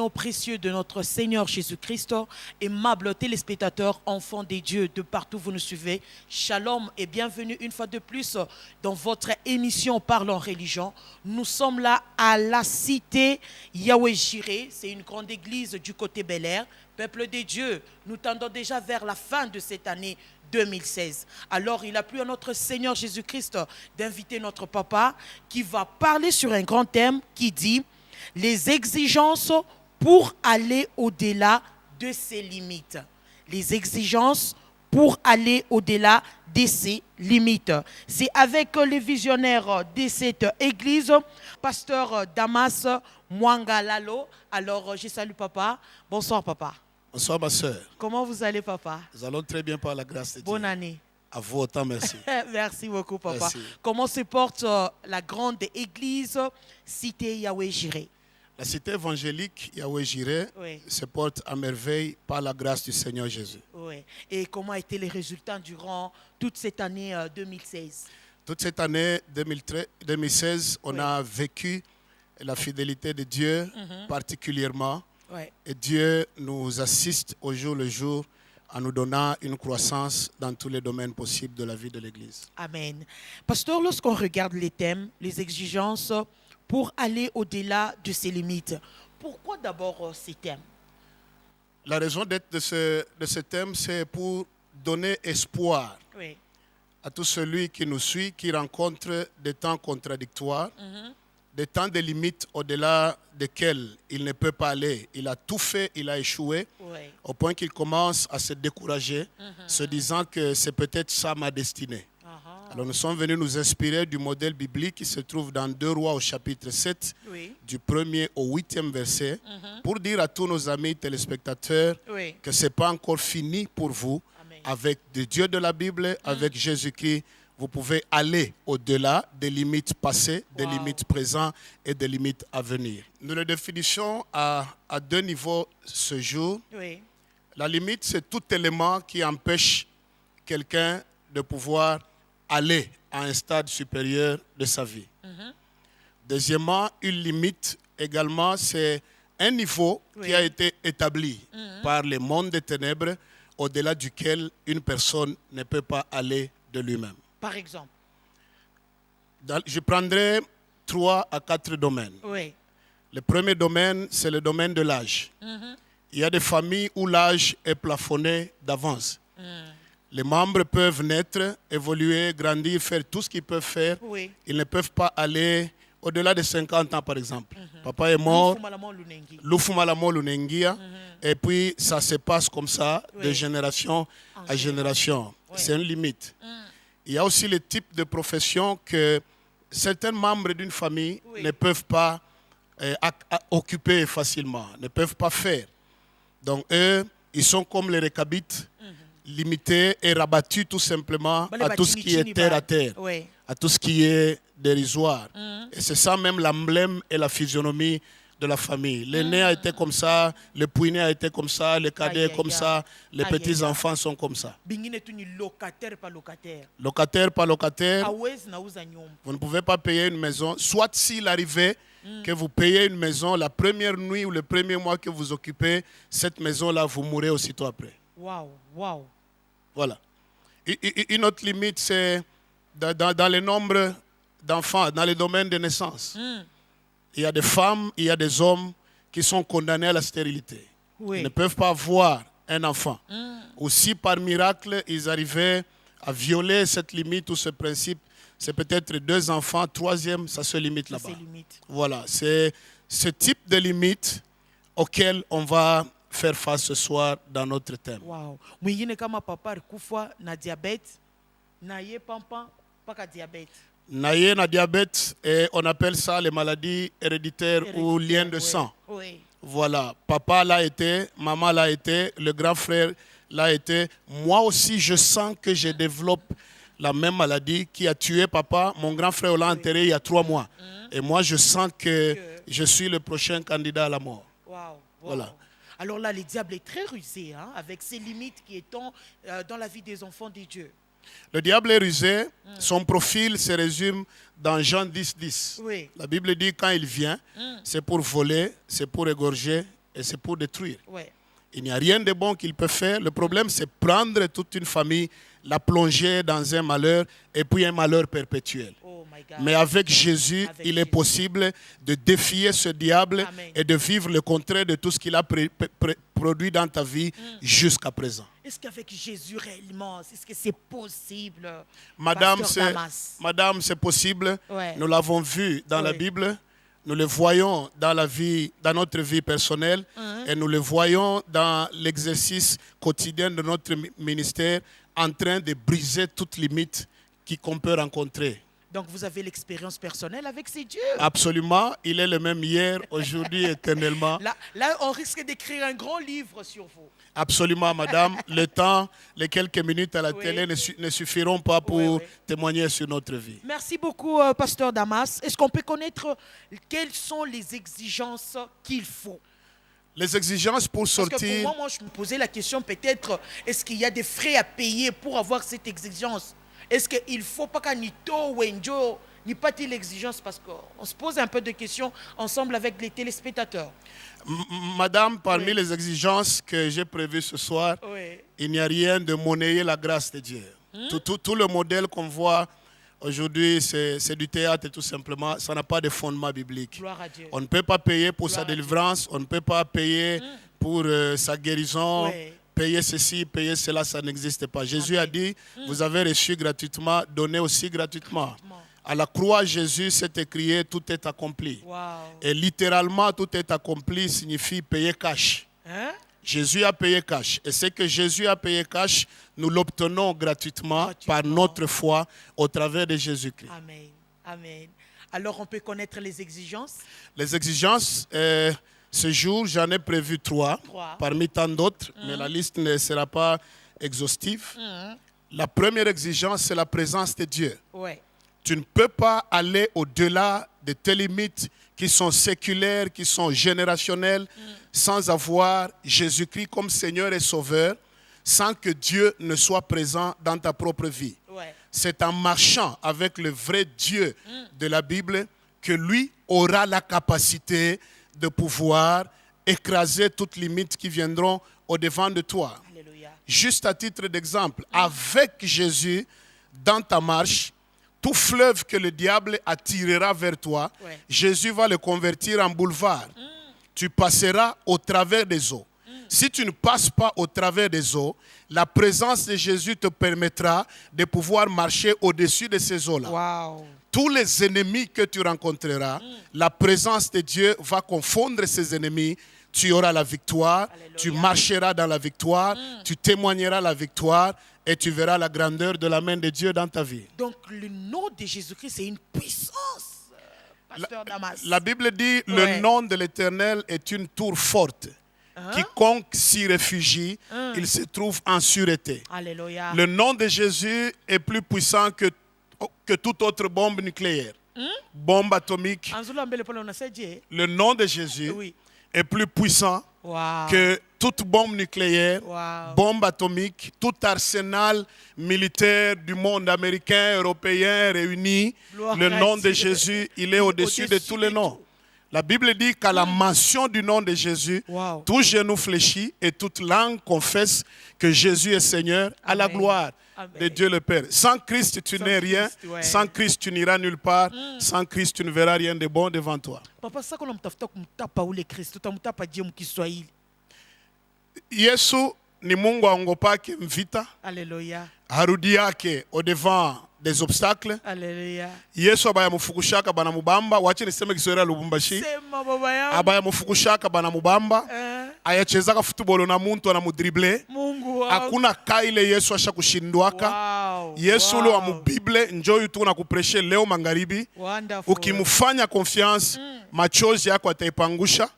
nom précieux de notre Seigneur Jésus-Christ, aimables téléspectateurs, enfants des dieux, de partout vous nous suivez, shalom et bienvenue une fois de plus dans votre émission Parlons Religion. Nous sommes là à la cité Yahweh Jireh, c'est une grande église du côté Bel Air. Peuple des dieux, nous tendons déjà vers la fin de cette année 2016. Alors, il a plu à notre Seigneur Jésus-Christ d'inviter notre papa qui va parler sur un grand thème qui dit les exigences pour aller au-delà de ses limites. Les exigences pour aller au-delà de ses limites. C'est avec les visionnaires de cette église, pasteur Damas Mwangalalo. Alors, je salue papa. Bonsoir papa. Bonsoir ma soeur. Comment vous allez papa? Nous allons très bien par la grâce de Dieu. Bonne année. À vous autant, merci. Merci beaucoup papa. Merci. Comment se porte la grande église cité Yahweh Jireh? La cité évangélique Yahweh Jireh se porte à merveille par la grâce du Seigneur Jésus. Oui. Et comment étaient les résultats durant toute cette année 2016? Toute cette année 2016, on a vécu la fidélité de Dieu particulièrement. Et Dieu nous assiste au jour le jour en nous donnant une croissance dans tous les domaines possibles de la vie de l'Église. Amen. Pasteur, lorsqu'on regarde les thèmes, les exigences pour aller au-delà de ses limites, pourquoi d'abord ces thèmes? La raison d'être de ce thème, c'est pour donner espoir à tout celui qui nous suit, qui rencontre des temps contradictoires, des temps de limites au-delà desquels il ne peut pas aller. Il a tout fait, il a échoué, au point qu'il commence à se décourager, se disant que c'est peut-être ça ma destinée. Alors nous sommes venus nous inspirer du modèle biblique qui se trouve dans 2 Rois au chapitre 7, du 1er au 8e verset, pour dire à tous nos amis téléspectateurs que ce n'est pas encore fini pour vous. Amen. Avec le Dieu de la Bible, avec Jésus-Christ, vous pouvez aller au-delà des limites passées, des limites présentes et des limites à venir. Nous le définissons à 2 niveaux ce jour. La limite, c'est tout élément qui empêche quelqu'un de pouvoir aller à un stade supérieur de sa vie. Deuxièmement, une limite également, c'est un niveau qui a été établi par le monde des ténèbres, au-delà duquel une personne ne peut pas aller de lui-même. Par exemple? Je prendrai 3 à 4 domaines. Le premier domaine, c'est le domaine de l'âge. Il y a des familles où l'âge est plafonné d'avance. Les membres peuvent naître, évoluer, grandir, faire tout ce qu'ils peuvent faire. Ils ne peuvent pas aller au-delà de 50 ans, par exemple. Papa est mort, Lufumalamo Lunengia, et puis ça se passe comme ça, de génération à génération. C'est une limite. Il y a aussi le type de profession que certains membres d'une famille ne peuvent pas occuper facilement, ne peuvent pas faire. Donc eux, ils sont comme les récabites, limités et rabattus tout simplement à tout ce qui est terre à terre, à tout ce qui est dérisoire. Et c'est ça même l'emblème et la physionomie de la famille. L'aîné a été comme ça, le puiné a été comme ça, le cadet est comme ça, les petits-enfants sont comme ça. Locataire par locataire. Locataire par locataire, vous ne pouvez pas payer une maison. Soit s'il arrivait que vous payez une maison, la première nuit ou le premier mois que vous occupez, cette maison-là, vous mourrez aussitôt après. Wow. Voilà. Une autre limite, c'est dans le nombre d'enfants, dans le domaine de naissance. Il y a des femmes, il y a des hommes qui sont condamnés à la stérilité. Ils ne peuvent pas avoir un enfant. Ou si par miracle, ils arrivaient à violer cette limite ou ce principe, c'est peut-être 2 enfants, 3e, ça se limite là-bas. Voilà, c'est ce type de limite auquel on va faire face ce soir dans notre thème. Mwingine kama papa kufa na diabète, na ye pampa paka diabète. Naïe na diabète, et on appelle ça les maladies héréditaires ou liens de sang. Voilà, papa l'a été, maman l'a été, le grand frère l'a été. Moi aussi, je sens que je développe la même maladie qui a tué papa. Mon grand frère l'a enterré il y a 3 mois. Et moi, je sens que je suis le prochain candidat à la mort. Voilà. Alors là, le diable est très rusé, avec ses limites qui étant dans la vie des enfants de Dieu. Le diable est rusé, son profil se résume dans Jean 10, 10. La Bible dit quand il vient, c'est pour voler, c'est pour égorger et c'est pour détruire. Ouais. Il n'y a rien de bon qu'il peut faire. Le problème, c'est prendre toute une famille, la plonger dans un malheur et puis un malheur perpétuel. Oh my God. Mais avec Jésus, il est possible de défier ce diable et de vivre le contraire de tout ce qu'il a produit dans ta vie jusqu'à présent. Est-ce qu'avec Jésus réellement, est-ce que c'est possible? Madame, c'est possible. Ouais. Nous l'avons vu dans la Bible. Nous le voyons dans notre vie personnelle et nous le voyons dans l'exercice quotidien de notre ministère en train de briser toute limite qu'on peut rencontrer. Donc vous avez l'expérience personnelle avec ces dieux? Absolument, il est le même hier, aujourd'hui, éternellement. Là, on risque d'écrire un grand livre sur vous. Absolument, madame. Le temps, les quelques minutes à la télé ne suffiront pas pour témoigner sur notre vie. Merci beaucoup, pasteur Damas. Est-ce qu'on peut connaître quelles sont les exigences qu'il faut? Les exigences pour sortir... Parce que pour moi, je me posais la question peut-être, est-ce qu'il y a des frais à payer pour avoir cette exigence? Est-ce qu'il ne faut pas qu'un Nito ou Enjo n'y pas l'exigence? Parce qu'on se pose un peu de questions ensemble avec les téléspectateurs. Madame, parmi les exigences que j'ai prévues ce soir, il n'y a rien de monnayer la grâce de Dieu. Tout le modèle qu'on voit aujourd'hui, c'est du théâtre tout simplement. Ça n'a pas de fondement biblique. Gloire à Dieu. On ne peut pas payer pour sa délivrance, on ne peut pas payer pour sa guérison. Payer ceci, payer cela, ça n'existe pas. Jésus a dit, vous avez reçu gratuitement, donnez aussi gratuitement. À la croix, Jésus s'est écrié, tout est accompli. Wow. Et littéralement, tout est accompli signifie payer cash. Jésus a payé cash. Et ce que Jésus a payé cash, nous l'obtenons gratuitement par notre foi au travers de Jésus-Christ. Amen. Amen. Alors, on peut connaître les exigences? Les exigences... ce jour, j'en ai prévu trois parmi tant d'autres, mais la liste ne sera pas exhaustive. La première exigence, c'est la présence de Dieu. Tu ne peux pas aller au-delà de tes limites qui sont séculaires, qui sont générationnelles, sans avoir Jésus-Christ comme Seigneur et Sauveur, sans que Dieu ne soit présent dans ta propre vie. C'est en marchant avec le vrai Dieu de la Bible que lui aura la capacité de pouvoir écraser toutes les limites qui viendront au-devant de toi. Alléluia. Juste à titre d'exemple, avec Jésus, dans ta marche, tout fleuve que le diable attirera vers toi, Jésus va le convertir en boulevard. Tu passeras au travers des eaux. Si tu ne passes pas au travers des eaux, la présence de Jésus te permettra de pouvoir marcher au-dessus de ces eaux-là. Wow. Tous les ennemis que tu rencontreras, la présence de Dieu va confondre ces ennemis. Tu auras la victoire, Alléluia. Tu marcheras dans la victoire, tu témoigneras la victoire et tu verras la grandeur de la main de Dieu dans ta vie. Donc le nom de Jésus-Christ, c'est une puissance, pasteur Damas. La Bible dit, le nom de l'Éternel est une tour forte. Quiconque s'y réfugie, il se trouve en sûreté. Alléluia. Le nom de Jésus est plus puissant que toute autre bombe nucléaire, bombe atomique. Le nom de Jésus est plus puissant que toute bombe nucléaire, bombe atomique, tout arsenal militaire du monde américain, européen réuni. Le nom de Jésus, il est au-dessus de tous les noms. La Bible dit qu'à la mention du nom de Jésus, tout genou fléchit et toute langue confesse que Jésus est Seigneur. Amen. À la gloire de Dieu le Père. Sans Christ, tu n'es rien. Sans Christ, tu n'iras nulle part. Sans Christ, tu ne verras rien de bon devant toi. Papa, ça qu'on mtafuta kumtapa ule Kristo, utamtapa je mkiswahili. Yesu ni Mungu aongopake mvita. Alléluia. Harudi yake au devant des obstacles. Alléluia. Yesu abaya mufukushaka bana mubamba, wache niseme Kiswahili Lubumbashi. Sema baba yangu. Abaya mufukushaka bana mubamba. Ayachezaka football na muntu anamudrible. Mungu wangu. Hakuna kaile Yesu ashakushindwaka. Yesu ule wa mubible njoo tu na kupreshe leo magharibi. Ukimufanya confiance, machozi yako ataipangusha.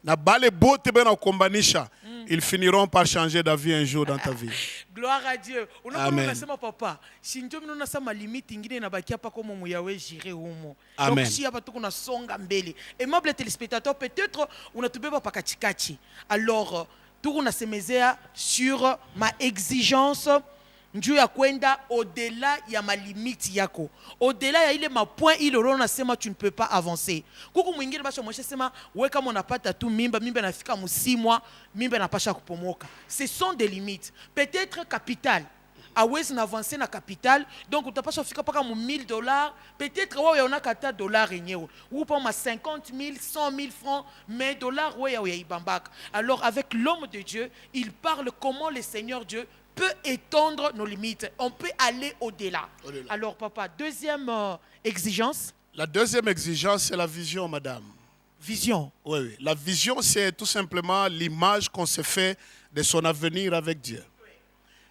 Na bale bote bena ukombanisha. Ils finiront par changer d'avis un jour dans ta vie. Gloire à Dieu. Amen. Papa, si nous avons limite ingine na bakia pa comme muyawe jire humo. Donc si hapa tuko na songa mbele. Aimable téléspectateur, peut-être on a tubeba pa katikati. Alors, tout on a semezea sur ma exigence njuu ya kwenda au-delà ya malimiti yako, au-delà ya ile mapoint ile unaona sema tu ne peux pas avancer. Kuku mwingine basha mweshe sema we kama unapata tu mimba nafika musimwa mimba napasha kupomoka. Ce sont des limites. Peut-être capital awezi n'avancer na capital, donc utapasha fika paka mu $1000, peut-être wewe una kata dollar yenyewe ou pas ma 50 000 100 000 francs, mais dollars wewe ya ibambaka. Alors avec l'homme de Dieu, il parle comment le Seigneur Dieu peut étendre nos limites. On peut aller au-delà. Alors papa, deuxième exigence. La deuxième exigence, c'est la vision, madame. Vision. Oui. La vision, c'est tout simplement l'image qu'on se fait de son avenir avec Dieu.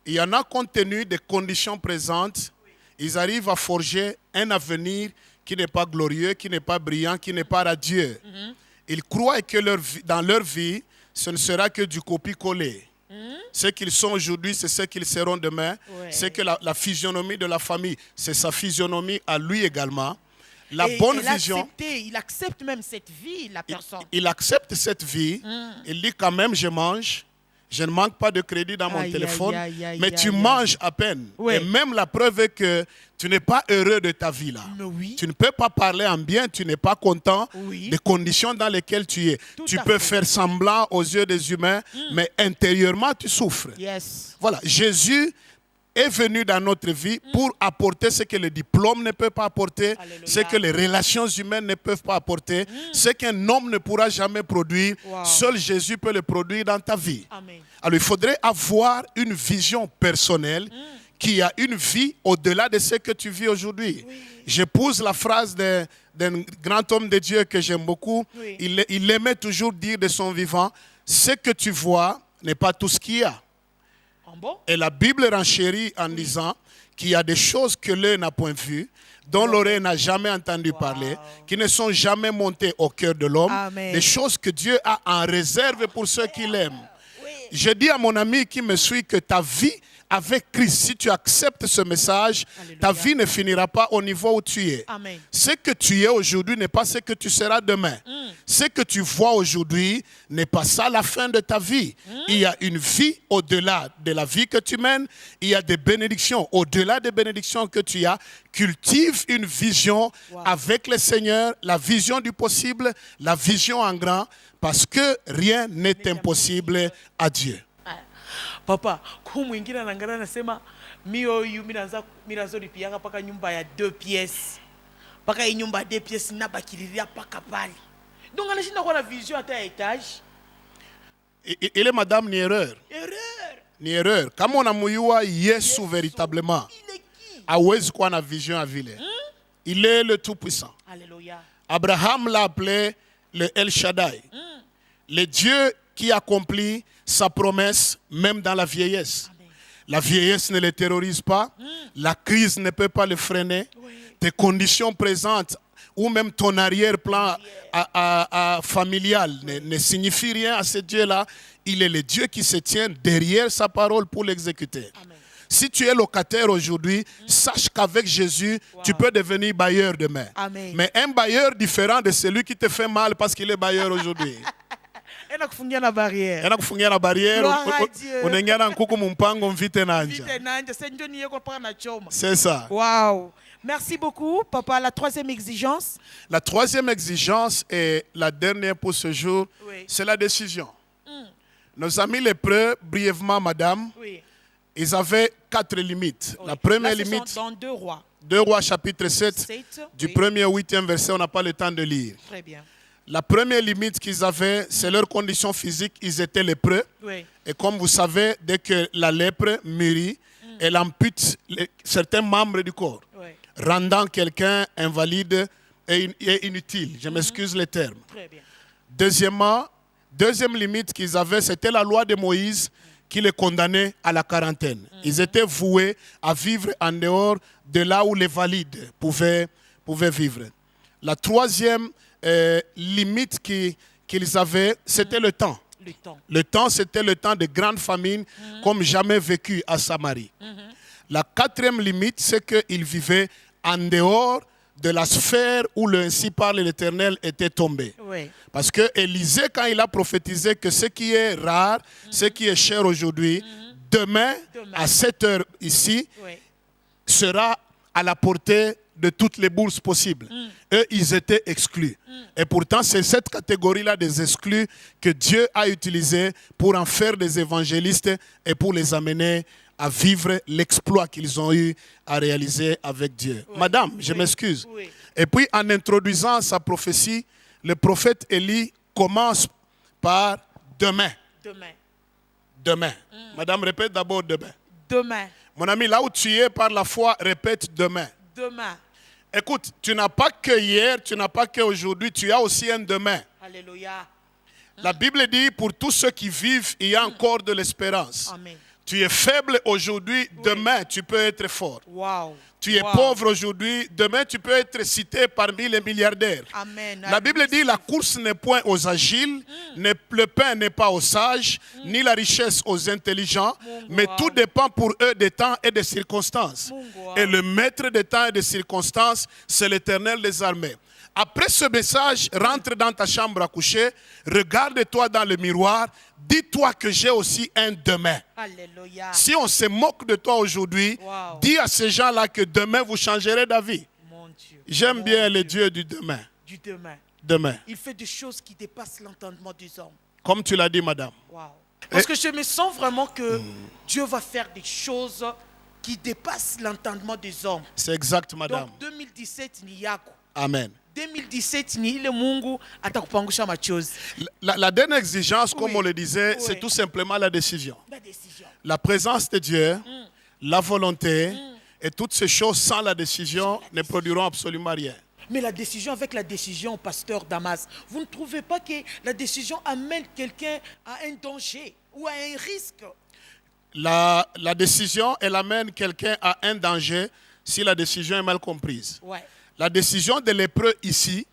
Il y en a, compte tenu des conditions présentes, ils arrivent à forger un avenir qui n'est pas glorieux, qui n'est pas brillant, qui n'est pas radieux. Ils croient que dans leur vie, ce ne sera que du copier-coller. Ce qu'ils sont aujourd'hui, c'est ce qu'ils seront demain. C'est que la physionomie de la famille, c'est sa physionomie à lui également. La bonne vision. Il accepte même cette vie, la personne. Il accepte cette vie. Il dit quand même, je mange. Je ne manque pas de crédit dans mon téléphone, mais tu manges à peine. Et même la preuve est que tu n'es pas heureux de ta vie là. Tu ne peux pas parler en bien, tu n'es pas content des conditions dans lesquelles tu es. Tu peux faire semblant aux yeux des humains, mais intérieurement tu souffres. Voilà, Jésus est venu dans notre vie pour apporter ce que le diplôme ne peut pas apporter, ce que les relations humaines ne peuvent pas apporter, ce qu'un homme ne pourra jamais produire. Seul Jésus peut le produire dans ta vie. Amen. Alors il faudrait avoir une vision personnelle qui a une vie au-delà de ce que tu vis aujourd'hui. J'épouse la phrase d'un grand homme de Dieu que j'aime beaucoup. Il aimait toujours dire de son vivant, ce que tu vois n'est pas tout ce qu'il y a. Et la Bible renchérit en disant qu'il y a des choses que l'œil n'a point vues, dont l'oreille n'a jamais entendu parler, qui ne sont jamais montées au cœur de l'homme, des choses que Dieu a en réserve pour ceux qui l'aiment. Je dis à mon ami qui me suit que ta vie avec Christ, si tu acceptes ce message, ta vie ne finira pas au niveau où tu es. Amen. Ce que tu es aujourd'hui n'est pas ce que tu seras demain. Ce que tu vois aujourd'hui n'est pas ça la fin de ta vie. Il y a une vie au-delà de la vie que tu mènes. Il y a des bénédictions au-delà des bénédictions que tu as. Cultive une vision avec le Seigneur, la vision du possible, la vision en grand, parce que rien n'est impossible à Dieu. Papa, kwa mwingine anangana nasema mioyu minazo lipianga paka nyumba ya 2 pièces. Paka hii nyumba ya 2 pièces nabakiliria paka pale. Donc anashinda kwa na vision hata ya étage. Ile madame ni erreur. Ni erreur. Kama unamuyua Yesu véritablement, hawezi kuwa na vision à vile. Il est le tout-puissant. Alléluia. Abraham l'a appelé le El Shaddai. Le Dieu qui accomplit sa promesse même dans la vieillesse. Amen. La vieillesse ne le terrorise pas. La crise ne peut pas le freiner. Tes conditions présentes ou même ton arrière-plan familial ne signifie rien à ce Dieu-là. Il est le Dieu qui se tient derrière sa parole pour l'exécuter. Si tu es locataire aujourd'hui, sache qu'avec Jésus, tu peux devenir bailleur demain. Amen. Mais un bailleur différent de celui qui te fait mal parce qu'il est bailleur aujourd'hui. Enakufungia na barrière. Enakufungia na barrière. Unaingia na nkuku mumpango mvite nanja. Vite nanja, c'est ndio niye kwa paka na choma. C'est ça. Wow. Merci beaucoup, papa. La troisième exigence. La troisième exigence et la dernière pour ce jour, c'est la décision. Nos amis lépreux, brièvement, madame, ils avaient 4 limites. La première limite, dans 2 Rois. 2 Rois chapitre 7, du 1er au 8e verset, on n'a pas le temps de lire. Très bien. La première limite qu'ils avaient, c'est leur condition physique. Ils étaient lépreux. Et comme vous savez, dès que la lèpre mûrit, elle ampute certains membres du corps, rendant quelqu'un invalide et inutile. Je m'excuse les termes. Très bien. Deuxième limite qu'ils avaient, c'était la loi de Moïse qui les condamnait à la quarantaine. Ils étaient voués à vivre en dehors de là où les valides pouvaient vivre. La troisième limite qu'ils avaient, c'était le temps. Le temps, c'était le temps de grande famine comme jamais vécu à Samarie. La 4e limite, c'est qu'ils vivaient en dehors de la sphère où le ainsi parle l'Éternel était tombé. Parce que Élisée, quand il a prophétisé que ce qui est rare, ce qui est cher aujourd'hui, demain, à 7 heures ici, sera à la portée de toutes les bourses possibles. Eux, ils étaient exclus. Et pourtant, c'est cette catégorie-là des exclus que Dieu a utilisée pour en faire des évangélistes et pour les amener à vivre l'exploit qu'ils ont eu à réaliser avec Dieu. Madame, je m'excuse. Et puis, en introduisant sa prophétie, le prophète Élie commence par demain. Demain. Madame, répète d'abord demain. Demain. Mon ami, là où tu es par la foi, répète demain. Demain. Écoute, tu n'as pas que hier, tu n'as pas que aujourd'hui, tu as aussi un demain. Alléluia. La Bible dit, pour tous ceux qui vivent, il y a encore de l'espérance. Amen. Tu es faible aujourd'hui, demain tu peux être fort. Wow. Tu es pauvre aujourd'hui, demain tu peux être cité parmi les milliardaires. Amen. La Bible dit, la course n'est point aux agiles, le pain n'est pas aux sages, ni la richesse aux intelligents, mais tout dépend pour eux des temps et des circonstances. Et le maître des temps et des circonstances, c'est l'Éternel des armées. Après ce message, rentre dans ta chambre à coucher, regarde-toi dans le miroir, dis-toi que j'ai aussi un demain. Alléluia. Si on se moque de toi aujourd'hui, dis à ces gens-là que demain vous changerez d'avis. Mon Dieu. J'aime bien le Dieu du demain. Du demain. Demain. Il fait des choses qui dépassent l'entendement des hommes. Comme tu l'as dit, madame. Wow. Parce que je me sens vraiment que Dieu va faire des choses qui dépassent l'entendement des hommes. C'est exact, madame. Donc 2017 ni yako. Amen. 2017 ni ile Mungu atakupangusha machozi. La dernière exigence, comme on le disait, c'est tout simplement la décision. La décision. La présence de Dieu, la volonté, et toutes ces choses sans la décision ne produiront absolument rien. Mais la décision, avec la décision, pasteur Damas, vous ne trouvez pas que la décision amène quelqu'un à un danger ou à un risque? La décision, elle amène quelqu'un à un danger si la décision est mal comprise. Ouais. La décision de lépreux ici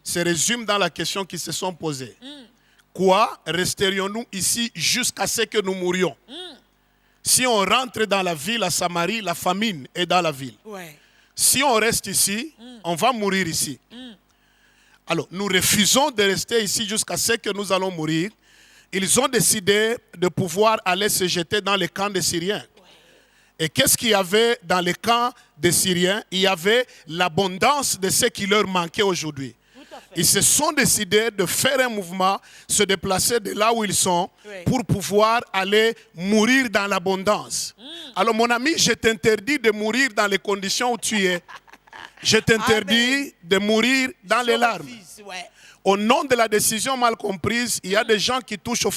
se résume dans la question qui se sont posées. Quoi resterions-nous ici jusqu'à ce que nous mourions? Si on rentre dans la ville à Samarie, la famine est dans la ville. Ouais. Si on reste ici, on va mourir ici. Alors, nous refusons de rester ici jusqu'à ce que nous allons mourir. Ils ont décidé de pouvoir aller se jeter dans les camps des Syriens. Et qu'est-ce qu'il y avait dans les camps des Syriens? Il y avait l'abondance de ce qui leur manquait aujourd'hui. Ils se sont décidés de faire un mouvement, se déplacer de là où ils sont pour pouvoir aller mourir dans l'abondance. Alors mon ami, je t'interdis de mourir dans les conditions où tu es. Je t'interdis de mourir dans les larmes. Au nom de la décision mal comprise, il y a des gens qui touchent au